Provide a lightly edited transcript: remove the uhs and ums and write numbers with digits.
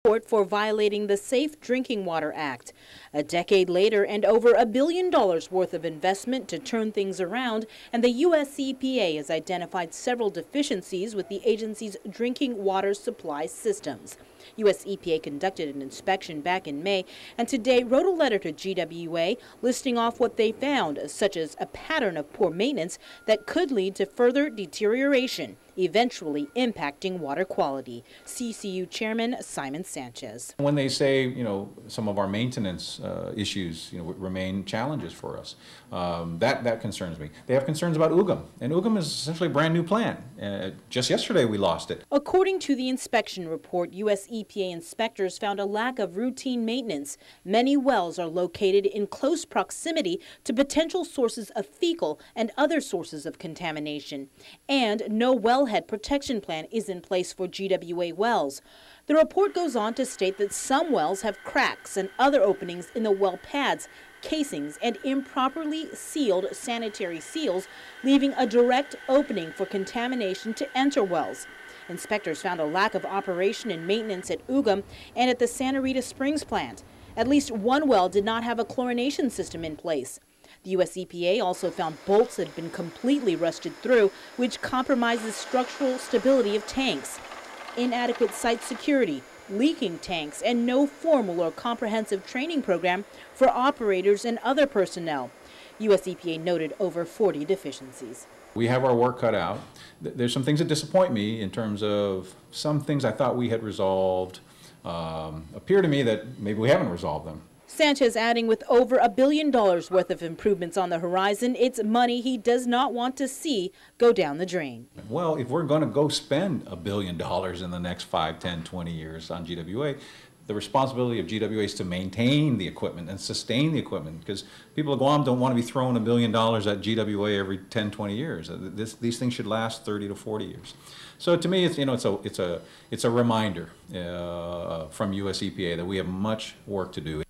court for violating the Safe Drinking Water Act. A decade later and over $1 billion worth of investment to turn things around, and the U.S. EPA has identified several deficiencies with the agency's drinking water supply systems. U.S. EPA conducted an inspection back in May and today wrote a letter to GWA listing off what they found, such as a pattern of poor maintenance that could lead to further deterioration, eventually impacting water quality. CCU Chairman Simon Sanchez. When they say, some of our maintenance issues, remain challenges for us, that concerns me. They have concerns about UGM, and UGM is essentially a brand new plant. Just yesterday we lost it. According to the inspection report, U.S. EPA inspectors found a lack of routine maintenance. Many wells are located in close proximity to potential sources of fecal and other sources of contamination, and no wellhead protection plan is in place for GWA wells. The report goes on to state that some wells have cracks and other openings in the well pads, casings, and improperly sealed sanitary seals, leaving a direct opening for contamination to enter wells. Inspectors found a lack of operation and maintenance at UGM and at the Santa Rita Springs plant. At least one well did not have a chlorination system in place. The U.S. EPA also found bolts that had been completely rusted through, which compromises structural stability of tanks. Inadequate site security, leaking tanks, and no formal or comprehensive training program for operators and other personnel. U.S. EPA noted over 40 deficiencies. We have our work cut out. There's some things that disappoint me in terms of some things I thought we had resolved appear to me that maybe we haven't resolved them. Sanchez adding with over $1 billion worth of improvements on the horizon, it's money he does not want to see go down the drain. Well, if we're going to go spend $1 billion in the next 5, 10, 20 years on GWA, the responsibility of GWA is to maintain the equipment and sustain the equipment, because people of Guam don't want to be throwing $1 billion at GWA every 10, 20 years. These things should last 30 to 40 years. So to me, it's a reminder from U.S. EPA that we have much work to do.